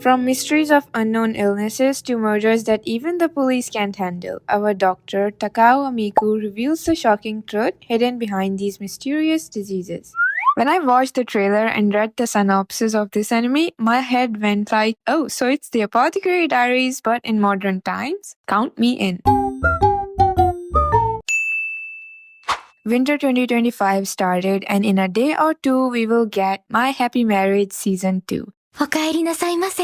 From mysteries of unknown illnesses to murders that even the police can't handle, our doctor, Takao Amiku, reveals the shocking truth hidden behind these mysterious diseases. When I watched the trailer and read the synopsis of this anime, my head went like, oh, so it's the Apothecary Diaries but in modern times? Count me in. Winter 2025 started, and in a day or two, we will get My Happy Marriage Season 2. お帰りなさいませ。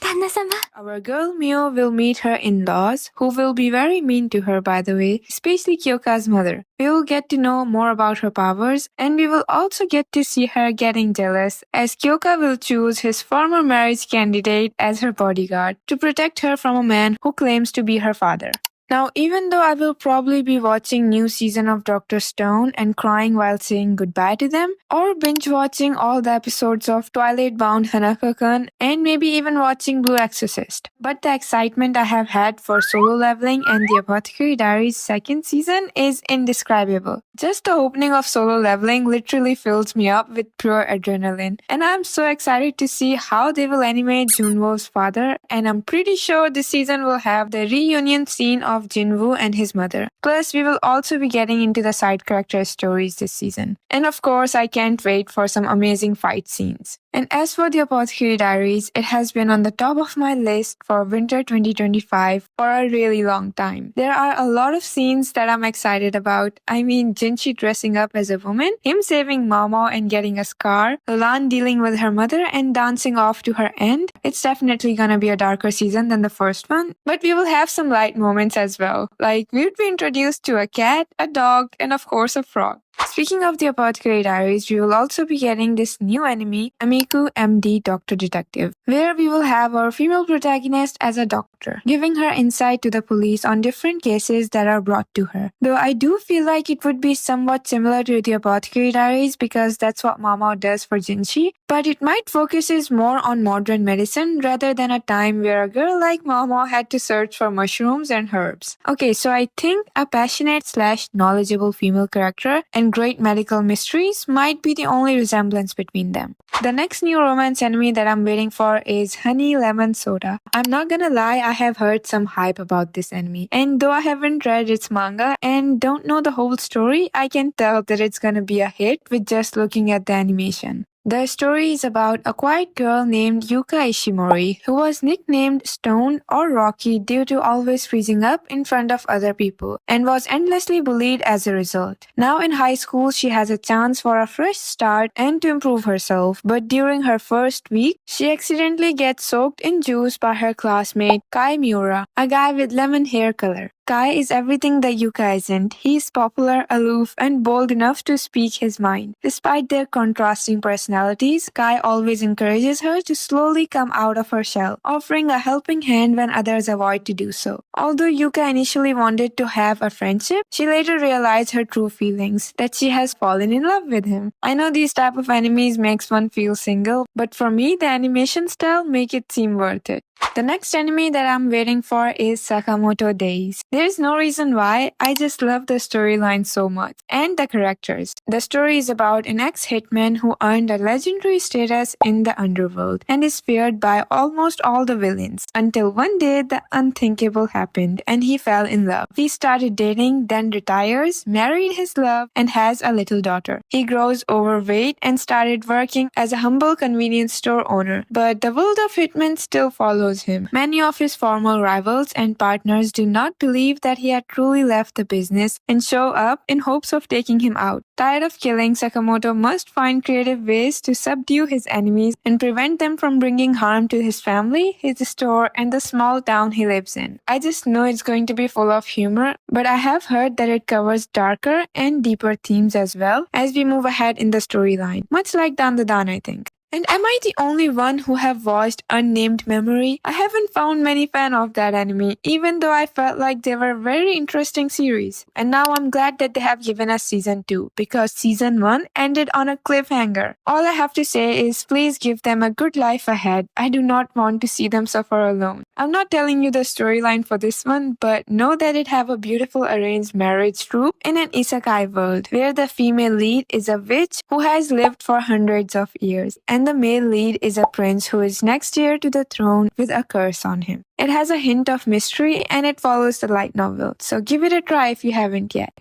旦那様。 Our girl Mio will meet her in-laws, who will be very mean to her by the way, especially Kyoka's mother. We will get to know more about her powers, and we will also get to see her getting jealous, as Kyoka will choose his former marriage candidate as her bodyguard to protect her from a man who claims to be her father. Now, even though I will probably be watching new season of Dr. Stone and crying while saying goodbye to them, or binge watching all the episodes of Twilight Bound Hanako-kun, and maybe even watching Blue Exorcist, but the excitement I have had for Solo Leveling and the Apothecary Diaries second season is indescribable. Just the opening of Solo Leveling literally fills me up with pure adrenaline, and I'm so excited to see how they will animate Junwo's father, and I'm pretty sure this season will have the reunion scene of Jinwoo and his mother. Plus, we will also be getting into the side character stories this season. And of course, I can't wait for some amazing fight scenes. And as for the Apothecary Diaries, it has been on the top of my list for winter 2025 for a really long time. There are a lot of scenes that I'm excited about. I mean, Jinshi dressing up as a woman, him saving Mamo and getting a scar, Lan dealing with her mother and dancing off to her end. It's definitely gonna be a darker season than the first one, but we will have some light moments as well. Like, we would be introduced to a cat, a dog, and of course a frog. Speaking of the Apothecary Diaries, we will also be getting this new anime, Amiku MD Doctor Detective, where we will have our female protagonist as a doctor, giving her insight to the police on different cases that are brought to her. Though I do feel like it would be somewhat similar to the Apothecary Diaries because that's what Mama does for Jinshi, but it might focuses more on modern medicine rather than a time where a girl like Mama had to search for mushrooms and herbs. Okay, so I think a passionate / knowledgeable female character and great medical mysteries might be the only resemblance between them. The next new romance anime that I'm waiting for is Honey Lemon Soda. I'm not gonna lie, I have heard some hype about this anime, and though I haven't read its manga and don't know the whole story, I can tell that it's gonna be a hit with just looking at the animation. The story is about a quiet girl named Yuka Ishimori who was nicknamed Stone or Rocky due to always freezing up in front of other people and was endlessly bullied as a result. Now in high school, she has a chance for a fresh start and to improve herself, but during her first week, she accidentally gets soaked in juice by her classmate Kai Miura, a guy with lemon hair color. Kai is everything that Yuka isn't. He's popular, aloof, and bold enough to speak his mind. Despite their contrasting personalities, Kai always encourages her to slowly come out of her shell, offering a helping hand when others avoid to do so. Although Yuka initially wanted to have a friendship, she later realized her true feelings, that she has fallen in love with him. I know these type of animes makes one feel single, but for me, the animation style make it seem worth it. The next anime that I'm waiting for is Sakamoto Days. There's no reason why, I just love the storyline so much, and the characters. The story is about an ex-hitman who earned a legendary status in the underworld and is feared by almost all the villains, until one day the unthinkable happened and he fell in love. He started dating, then retires, married his love, and has a little daughter. He grows overweight and started working as a humble convenience store owner, but the world of hitmen still follows him. Many of his former rivals and partners do not believe that he had truly left the business and show up in hopes of taking him out. Tired of killing, Sakamoto must find creative ways to subdue his enemies and prevent them from bringing harm to his family, his store, and the small town he lives in. I just know it's going to be full of humor, but I have heard that it covers darker and deeper themes as well as we move ahead in the storyline, much like Dandadan, I think. And am I the only one who have watched Unnamed Memory? I haven't found many fan of that anime, even though I felt like they were a very interesting series. And now I'm glad that they have given us season 2, because season 1 ended on a cliffhanger. All I have to say is please give them a good life ahead. I do not want to see them suffer alone. I'm not telling you the storyline for this one, but know that it have a beautiful arranged marriage trope in an isekai world, where the female lead is a witch who has lived for hundreds of years. And and the male lead is a prince who is next heir to the throne with a curse on him. It has a hint of mystery and it follows the light novel, so give it a try if you haven't yet.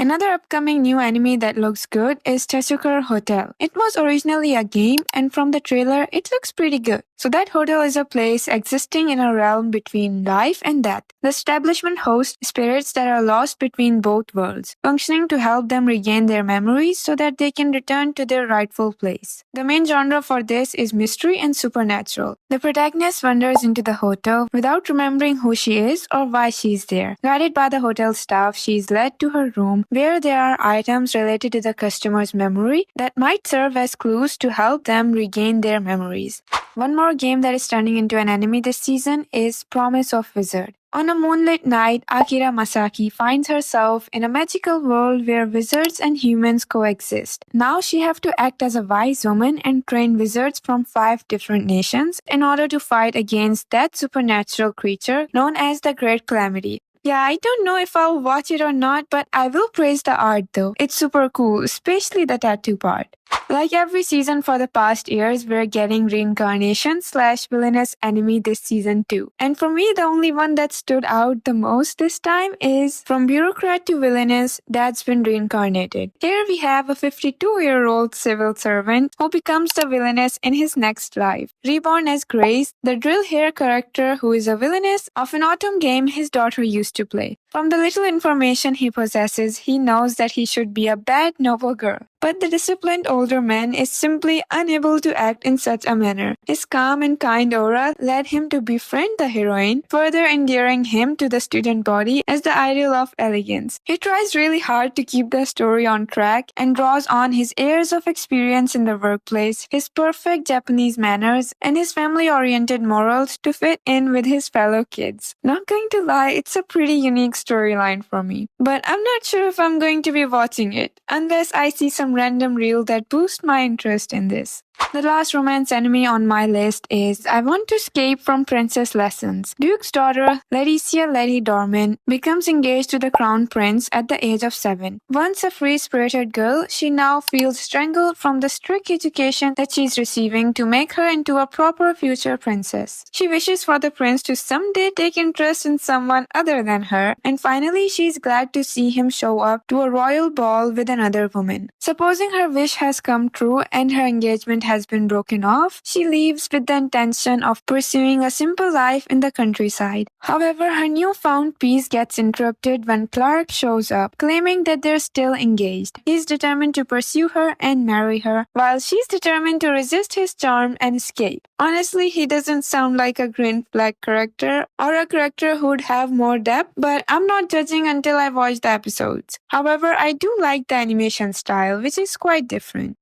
Another upcoming new anime that looks good is Tasokare Hotel. It was originally a game, and from the trailer, it looks pretty good. So that hotel is a place existing in a realm between life and death. The establishment hosts spirits that are lost between both worlds, functioning to help them regain their memories so that they can return to their rightful place. The main genre for this is mystery and supernatural. The protagonist wanders into the hotel without remembering who she is or why she is there. Guided by the hotel staff, she is led to her room where there are items related to the customer's memory that might serve as clues to help them regain their memories. One more game that is turning into an anime this season is Promise of Wizard. On a moonlit night, Akira Masaki finds herself in a magical world where wizards and humans coexist. Now she has to act as a wise woman and train wizards from 5 different nations in order to fight against that supernatural creature known as the Great Calamity. Yeah, I don't know if I'll watch it or not, but I will praise the art though. It's super cool, especially the tattoo part. Like every season for the past years, we're getting reincarnation / villainous anime this season too. And for me, the only one that stood out the most this time is From Bureaucrat to Villainous, That's Been Reincarnated. Here we have a 52-year-old civil servant who becomes the villainess in his next life. Reborn as Grace, the drill hair character who is a villainess of an autumn game his daughter used to play. From the little information he possesses, he knows that he should be a bad, noble girl. But the disciplined older man is simply unable to act in such a manner. His calm and kind aura led him to befriend the heroine, further endearing him to the student body as the ideal of elegance. He tries really hard to keep the story on track and draws on his years of experience in the workplace, his perfect Japanese manners, and his family-oriented morals to fit in with his fellow kids. Not going to lie, it's a pretty unique storyline for me. But I'm not sure if I'm going to be watching it, unless I see some random reel that boosts my interest in this. The last romance anime on my list is I Want to Escape from Princess Lessons. Duke's daughter, Leticia Lady Dorman, becomes engaged to the crown prince at the age of 7. Once a free-spirited girl, she now feels strangled from the strict education that she's receiving to make her into a proper future princess. She wishes for the prince to someday take interest in someone other than her, and finally she's glad to see him show up to a royal ball with another woman. Supposing her wish has come true and her engagement has been broken off, she leaves with the intention of pursuing a simple life in the countryside. However, her newfound peace gets interrupted when Clark shows up, claiming that they're still engaged. He's determined to pursue her and marry her, while she's determined to resist his charm and escape. Honestly, he doesn't sound like a green flag character or a character who'd have more depth, but I'm not judging until I watch the episodes. However, I do like the animation style, which is quite different.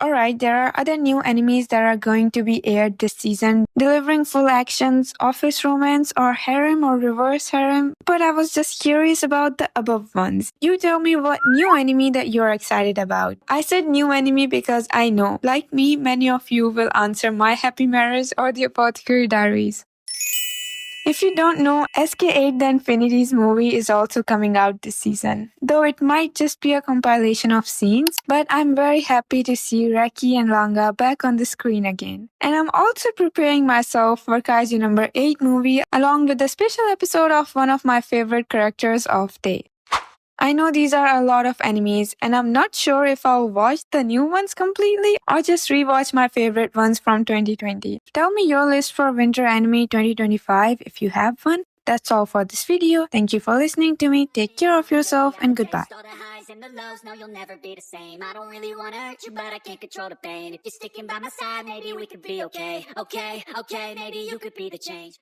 Alright, there are other new animes that are going to be aired this season, delivering full actions, office romance, or harem or reverse harem, but I was just curious about the above ones. You tell me what new anime that you're excited about. I said new anime because I know, like me, many of you will answer My Happy Marriage or the Apothecary Diaries. If you don't know, SK8 The Infinities movie is also coming out this season. Though it might just be a compilation of scenes, but I'm very happy to see Reki and Langa back on the screen again. And I'm also preparing myself for Kaiju number 8 movie along with a special episode of one of my favorite characters of Day. I know these are a lot of animes, and I'm not sure if I'll watch the new ones completely or just rewatch my favorite ones from 2020. Tell me your list for Winter Anime 2025 if you have one. That's all for this video. Thank you for listening to me. Take care of yourself and goodbye. All the highs and the lows, no, you'll never be the same. I don't really wanna hurt you, but I can't control the pain. If you're sticking by my side, maybe we could be okay. Okay, maybe you could be the change.